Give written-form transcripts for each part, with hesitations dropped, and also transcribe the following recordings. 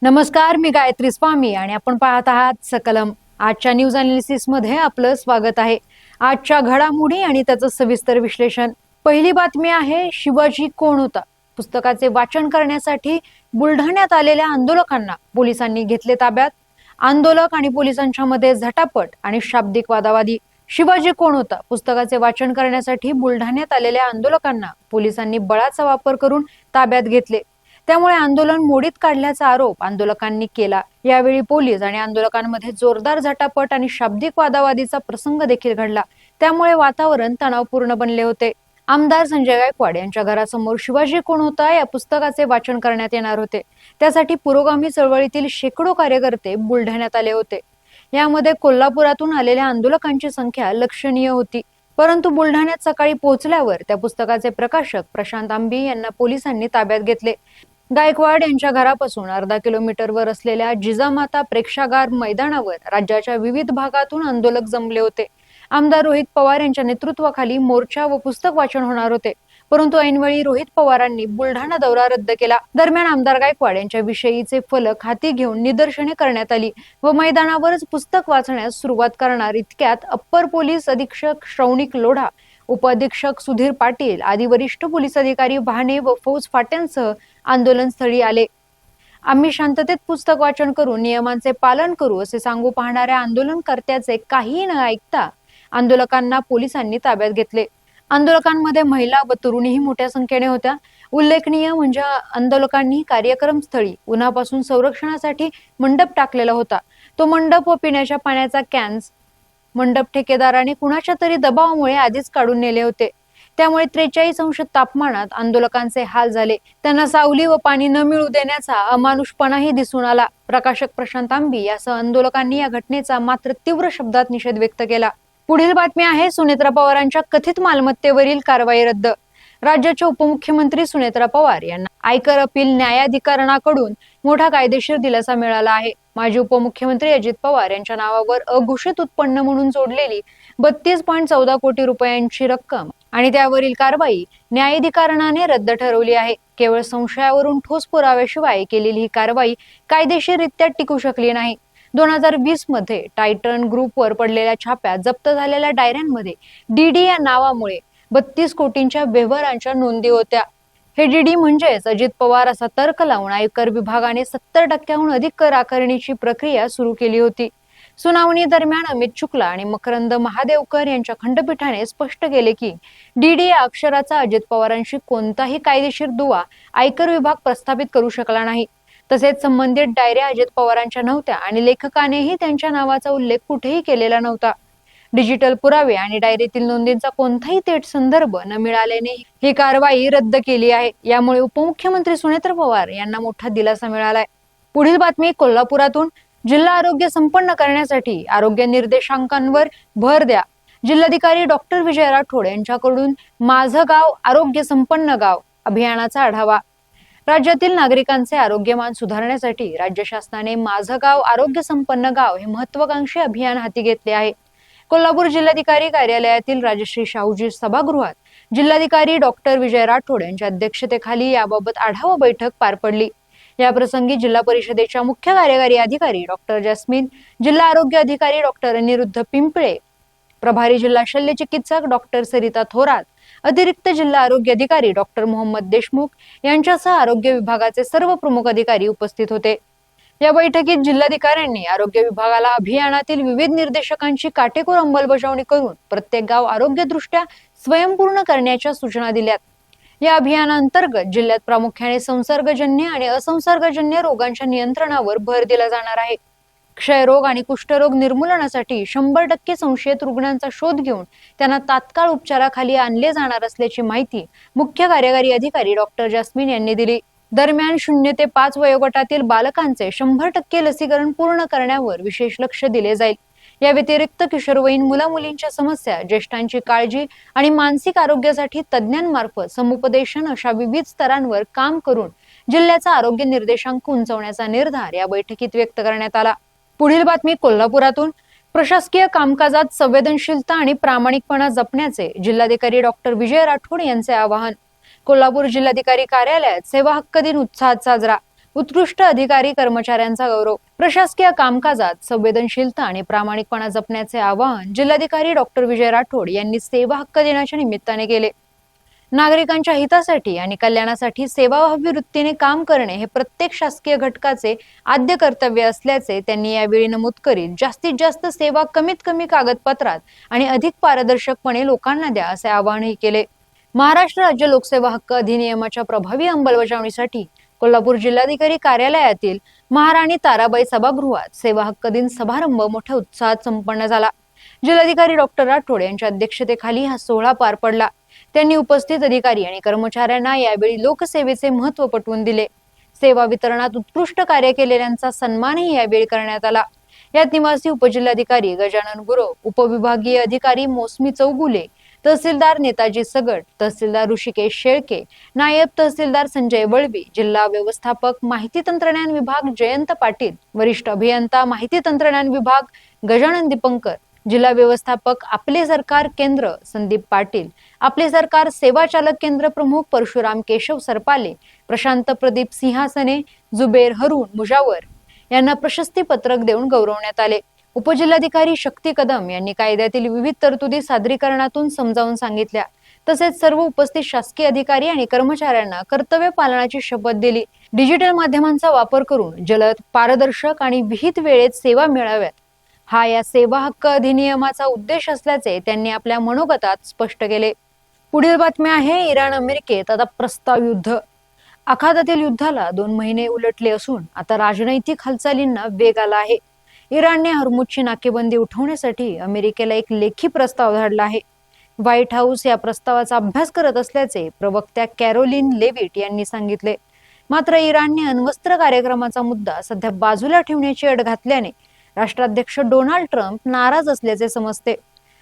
नमस्कार, मी गायत्री स्वामी आणि आपण पाहत आहात सकलम. आजच्या न्यूज अनालिसिस मध्ये आपलं स्वागत आहे. आजच्या घडामोडी आणि त्याचं सविस्तर विश्लेषण. पहिली बातमी आहे, शिवाजी कोण होता? पुस्तकाचे वाचन करण्यासाठी बुलढाण्यात आलेल्या आंदोलकांना पोलिसांनी घेतले ताब्यात. आंदोलक आणि पोलिसांच्या मध्ये झटापट आणि शाब्दिक वादावादी. शिवाजी कोण होता पुस्तकाचे वाचन करण्यासाठी बुलढाण्यात आलेल्या आंदोलकांना पोलिसांनी बळाचा वापर करून ताब्यात घेतले. त्यामुळे आंदोलन मोडीत काढल्याचा आरोप आंदोलकांनी केला. यावेळी पोलीस आणि आंदोलकांमध्ये जोरदार झटापट आणि शाब्दिक वादावादीचा प्रसंग देखील घडला. त्यामुळे वातावरण तणावपूर्ण बनले होते. आमदार संजय गायकवाड यांच्या घरासमोर शिवाजी कोण होता या पुस्तकाचे वाचन करण्यात येणार होते. त्यासाठी पुरोगामी चळवळीतील शेकडो कार्यकर्ते बुलढाण्यात आले होते. यामध्ये कोल्हापुरातून आलेल्या आंदोलकांची संख्या लक्षणीय होती. परंतु बुलढाण्यात सकाळी पोहोचल्यावर त्या पुस्तकाचे प्रकाशक प्रशांत आंबी यांना पोलिसांनी ताब्यात घेतले. गायकवाड यांच्या घरापासून अर्धा किलोमीटरवर असलेल्या जिजामाता प्रेक्षागार मैदानावर राज्याच्या विविध भागातून आंदोलक जमले होते. आमदार रोहित पवार यांच्या नेतृत्वाखाली मोर्चा व पुस्तक वाचन होणार होते. परंतु ऐनवेळी रोहित पवारांनी बुलढाणा दौरा रद्द केला. दरम्यान आमदार गायकवाड यांच्या विषयीचे फलक हाती घेऊन निदर्शने करण्यात आली व मैदानावरच पुस्तक वाचण्यास सुरुवात करणार इतक्यात अप्पर पोलीस अधीक्षक श्रवणिक लोढा, उपअधीक्षक सुधीर पाटील आदी वरिष्ठ पोलीस अधिकारी भाणे व फौज फाट्यांसह आंदोलनस्थळी आले. आम्ही शांततेत पुस्तक वाचन करू, नियमांचे पालन करू असे सांगू पाहणाऱ्या आंदोलनकर्त्याचे काही न ऐकता आंदोलकांना पोलिसांनी ताब्यात घेतले. आंदोलकांमध्ये महिला व तरुणीही मोठ्या संख्येने होत्या. उल्लेखनीय म्हणजे आंदोलकांनी कार्यक्रम स्थळी उन्हापासून संरक्षणासाठी मंडप टाकलेला होता. तो मंडप व पिण्याच्या पाण्याचा कॅन्स मंडप ठेकेदाराने कुणाच्या तरी दबावामुळे आधीच काढून नेले होते. त्यामुळे 43 अंश तापमानात आंदोलकांचे हाल झाले. त्यांना सावली व पाणी न मिळू देण्याचा अमानुषपणाही दिसून आला. प्रकाशक प्रशांत आंबी यासह आंदोलकांनी या घटनेचा मात्र तीव्र शब्दात निषेध व्यक्त केला. पुढील बातमी आहे, सुनेत्रा पवारांच्या कथित मालमत्तेवरील कारवाई रद्द. राज्याच्या उपमुख्यमंत्री सुनेत्रा पवार यांना आयकर अपील न्यायाधिकरणाकडून मोठा कायदेशीर दिलासा मिळाला आहे. माजी उपमुख्यमंत्री अजित पवार यांच्या नावावर अघोषित उत्पन्न म्हणून जोडलेली 32.14 कोटी रुपयांची रक्कम आणि त्यावरील कारवाई न्यायाधिकरणाने रद्द ठरवली आहे. केवळ संशयावरून ठोस पुराव्याशिवाय केलेली ही कारवाई कायदेशीररित्या टिकू शकली नाही. 2020 मध्ये टायटन ग्रुपवर पडलेल्या छाप्यात जप्त झालेल्या डायऱ्यांमध्ये डीडी या नावामुळे 32 कोटींच्या व्यवहारांच्या नोंदी होत्या. हे डीडी म्हणजेच अजित पवार असा तर्क लावून आयकर विभागाने 70% अधिक कर आकारणीची प्रक्रिया सुरू केली होती. सुनावणी दरम्यान अमित शुक्ला आणि मकरंद महादेवकर यांच्या खंडपीठाने स्पष्ट केले की डीडी या अक्षराचा अजित पवारांशी कोणताही कायदेशीर दुवा आयकर विभाग प्रस्थापित करू शकला नाही. तसेच संबंधित डायऱ्या अजित पवारांच्या नव्हत्या आणि लेखकानेही त्यांच्या नावाचा उल्लेख कुठेही केलेला नव्हता. डिजिटल पुरावे आणि डायरीतील नोंदींचा कोणताही थेट संदर्भ न मिळाल्याने ही कारवाई रद्द केली आहे. यामुळे उपमुख्यमंत्री सुनेत्रा पवार यांना मोठा दिलासा मिळालाय. पुढील बातमी, कोल्हापुरातून जिल्हा आरोग्य संपन्न करण्यासाठी आरोग्य निर्देशांकांवर भर द्या. जिल्हाधिकारी डॉक्टर विजय राठोड यांच्याकडून माझं गाव आरोग्य संपन्न गाव अभियानाचा आढावा. राज्यातील नागरिकांचे आरोग्यमान सुधारण्यासाठी राज्य शासनाने माझं गाव आरोग्य संपन्न गाव हे महत्वाकांक्षी अभियान हाती घेतले आहे. कोल्हापूर जिल्हाधिकारी कार्यालयातील राजश्री शाहूजी सभागृहात जिल्हाधिकारी डॉक्टर विजय राठोड यांच्या अध्यक्षतेखाली याबाबत आढावा बैठक पार पडली. या प्रसंगी जिल्हा परिषदेच्या मुख्य कार्यकारी अधिकारी डॉक्टर जॅस्मिन, जिल्हा आरोग्य अधिकारी डॉक्टर अनिरुद्ध पिंपळे, प्रभारी जिल्हा शल्य चिकित्सक डॉक्टर सरिता थोरात, अतिरिक्त जिल्हा आरोग्य अधिकारी डॉक्टर मोहम्मद देशमुख यांच्यासह आरोग्य विभागाचे सर्व प्रमुख अधिकारी उपस्थित होते. या बैठकीत जिल्हाधिकाऱ्यांनी आरोग्य विभागाला अभियानातील विविध निर्देशकांची काटेकोर अंमलबजावणी करून प्रत्येक गाव आरोग्यदृष्ट्या स्वयंपूर्ण करण्याच्या सूचना दिल्यात. या अभियानांतर्गत जिल्ह्यात प्रामुख्याने संसर्गजन्य आणि असंसर्गजन्य रोगांच्या नियंत्रणावर भर दिला जाणार आहे. क्षयरोग आणि कुष्ठरोग निर्मूलनासाठी 100% संशयित रुग्णांचा शोध घेऊन त्यांना तात्काळ उपचाराखाली आणले जाणार असल्याची माहिती मुख्य कार्यकारी अधिकारी डॉक्टर जॅस्मिन यांनी दिली. दरम्यान 0 ते 5 वयोगटातील बालकांचे 100% लसीकरण पूर्ण करण्यावर विशेष लक्ष दिले जाईल. या व्यतिरिक्त किशोरवयीन मुला-मुलींच्या समस्या, ज्येष्ठांची काळजी आणि मानसिक आरोग्यासाठी तज्ञांमार्फत समुपदेशन अशा विविध स्तरांवर काम करून जिल्ह्याचा आरोग्य निर्देशांक उंचावण्याचा निर्धार या बैठकीत व्यक्त करण्यात आला. पुढील बातमी, कोल्हापुरातून प्रशासकीय कामकाजात संवेदनशीलता आणि प्रामाणिकपणा जपण्याचे जिल्हाधिकारी डॉक्टर विजय राठोड यांचे आवाहन. कोल्हापूर जिल्हाधिकारी कार्यालयात सेवा हक्क दिन उत्साहात साजरा. उत्कृष्ट अधिकारी कर्मचाऱ्यांचा गौरव. प्रशासकीय कामकाजात संवेदनशीलता आणि प्रामाणिकपणा जपण्याचे आवाहन जिल्हाधिकारी डॉक्टर विजय राठोड यांनी सेवा हक्क दिनाच्या निमित्ताने केले. नागरिकांच्या हितासाठी आणि कल्याणासाठी सेवाभावी वृत्तीने काम करणे हे प्रत्येक शासकीय घटकाचे आद्य कर्तव्य असल्याचे त्यांनी यावेळी नमूद करीत जास्तीत जास्त सेवा कमीत कमी कागदपत्रात आणि अधिक पारदर्शकपणे लोकांना द्या असे आवाहनही केले. महाराष्ट्र राज्य लोकसेवा हक्क अधिनियमाच्या प्रभावी अंमलबजावणीसाठी कोल्हापूर जिल्हाधिकारी कार्यालयातील महाराणी ताराबाई सभागृहात सेवा हक्क दिन समारंभ मोठ्या उत्साहात संपन्न झाला. जिल्हाधिकारी डॉक्टर राठोड यांच्या अध्यक्षतेखाली हा सोहळा पार पडला. त्यांनी उपस्थित अधिकारी आणि कर्मचाऱ्यांना यावेळी लोकसेवेचे महत्त्व पटवून दिले. सेवा वितरणात उत्कृष्ट कार्य केलेल्यांचा सन्मानही यावेळी करण्यात आला. यात निवासी उपजिल्हाधिकारी गजानन गुरव, उपविभागीय अधिकारी मोसमी चौगुले, तहसीलदार नेताजी सगट, तहसीलदार ऋषिकेश शेळके, नायब तहसीलदार संजय वळवी, जिल्हा व्यवस्थापक माहिती तंत्रज्ञान विभाग जयंत पाटील, वरिष्ठ अभियंता माहिती तंत्रज्ञान विभाग गजानन दीपंकर, जिल्हा व्यवस्थापक आपले सरकार केंद्र संदीप पाटील, आपले सरकार सेवा चालक केंद्र प्रमुख परशुराम केशव सरपाले, प्रशांत प्रदीप सिंहासने, जुबेर हरून मुजावर यांना प्रशस्ती पत्रक देऊन गौरवण्यात आले. उपजिल्हाधिकारी शक्ती कदम यांनी कायद्यातील विविध तरतुदी सादरीकरणातून समजावून सांगितल्या. तसेच सर्व उपस्थित शासकीय अधिकारी आणि कर्मचाऱ्यांना कर्तव्य पालनाची शपथ दिली. डिजिटल माध्यमांचा वापर करून जलद, पारदर्शक आणि विहित वेळेत सेवा मिळाव्यात हा या सेवा हक्क अधिनियमाचा उद्देश असल्याचे त्यांनी आपल्या मनोगतात स्पष्ट केले. पुढील बातमी आहे इराण अमेरिकेत आता प्रस्ताव युद्ध. आखातातील युद्धाला 2 महिने उलटले असून आता राजनैतिक हालचालींना वेग आला आहे. इराणने हर्मुजची नाकेबंदी उठवण्यासाठी अमेरिकेला एक लेखी प्रस्ताव धाडला आहे. व्हाईट हाऊस या प्रस्तावाचा अभ्यास करत असल्याचे प्रवक्त्या कॅरोलिन लेविट यांनी सांगितले. मात्र इराणने अण्वस्त्र कार्यक्रमाचा मुद्दा सध्या बाजूला ठेवण्याची अट घातल्याने राष्ट्राध्यक्ष डोनाल्ड ट्रम्प नाराज असल्याचे समजते.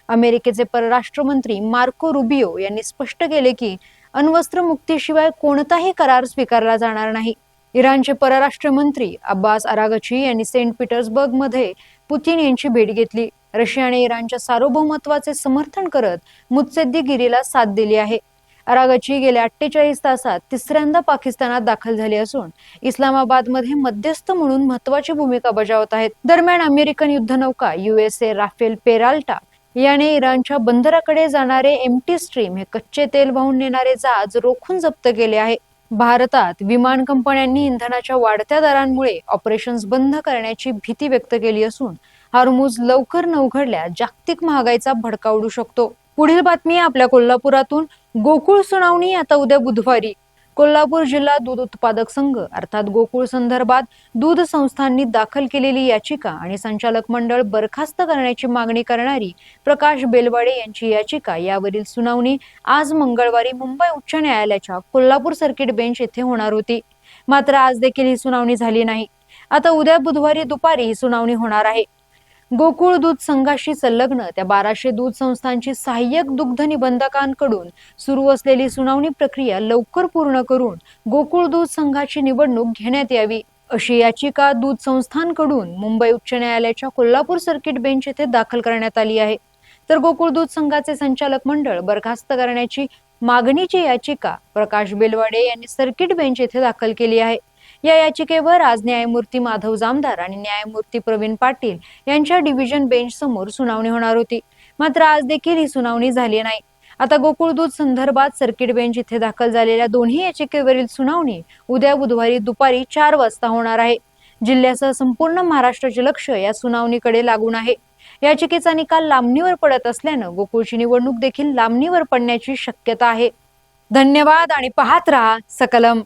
अमेरिकेचे परराष्ट्र मंत्री मार्को रुबियो यांनी स्पष्ट केले की अण्वस्त्र मुक्तीशिवाय कोणताही करार स्वीकारला जाणार नाही. इराणचे परराष्ट्र मंत्री अब्बास अरागची यांनी सेंट पीटर्सबर्ग मध्ये पुतीन यांची भेट घेतली. रशियाने इराणच्या सार्वभौमत्वाचे समर्थन करत मुत्सद्देगिरीला साथ दिली आहे. अरागची गेल्या 48 तासात तिसऱ्यांदा पाकिस्तानात दाखल झाले असून इस्लामाबादमध्ये मध्यस्थ म्हणून महत्वाची भूमिका बजावत आहेत. दरम्यान अमेरिकन युद्धनौका युएसए राफेल पेराल्टा याने इराणच्या बंदराकडे जाणारे एमटी स्ट्रीम हे कच्चे तेल वाहून नेणारे जहाज रोखून जप्त केले आहे. भारतात विमान कंपन्यांनी इंधनाच्या वाढत्या दरांमुळे ऑपरेशन्स बंद करण्याची भीती व्यक्त केली असून हॉर्मुझ लवकर न उघडल्यास जागतिक महागाईचा भडका उडू शकतो. पुढील बातमी आपल्या कोल्हापुरातून. गोकुळ सुनावणी आता उद्या बुधवारी. कोल्हापूर जिल्हा दूध उत्पादक संघ अर्थात गोकुळ संदर्भात दूध संस्थांनी दाखल केलेली याचिका आणि संचालक मंडळ बरखास्त करण्याची मागणी करणारी प्रकाश बेलवाडे यांची याचिका यावरील सुनावणी आज मंगळवारी मुंबई उच्च न्यायालयाच्या कोल्हापूर सर्किट बेंच येथे होणार होती. मात्र आज देखील ही सुनावणी झाली नाही. आता उद्या बुधवारी दुपारी ही सुनावणी होणार आहे. गोकुळ दूध संघाशी संलग्न त्या 1200 दूध संस्थांची सहाय्यक दुग्ध निबंधकांकडून सुरू असलेली सुनावणी प्रक्रिया लवकर पूर्ण करून गोकुळ दूध संघाची निवडणूक घेण्यात यावी अशी याचिका दूध संस्थांकडून मुंबई उच्च न्यायालयाच्या कोल्हापूर सर्किट बेंच येथे दाखल करण्यात आली आहे. तर गोकुळ दूध संघाचे संचालक मंडळ बरखास्त करण्याची मागणीची याचिका प्रकाश बेलवाडे यांनी सर्किट बेंच येथे दाखल केली आहे. या याचिकेवर आज न्यायमूर्ती माधव जामदार आणि न्यायमूर्ती प्रवीण पाटील यांच्या डिव्हिजन बेंच समोर सुनावणी होणार होती. मात्र आज देखील ही सुनावणी झाली नाही. आता गोकुळ दूध संदर्भात सर्किट बेंच इथे दाखल झालेल्या दोन्ही याचिकेवरील सुनावणी उद्या बुधवारी दुपारी 4 वाजता होणार आहे. जिल्ह्यासह संपूर्ण महाराष्ट्राचे लक्ष या सुनावणीकडे लागून आहे. याचिकेचा निकाल लांबणीवर पडत असल्यानं गोकुळची निवडणूक देखील लांबणीवर पडण्याची शक्यता आहे. धन्यवाद आणि पाहत रहा सकलम.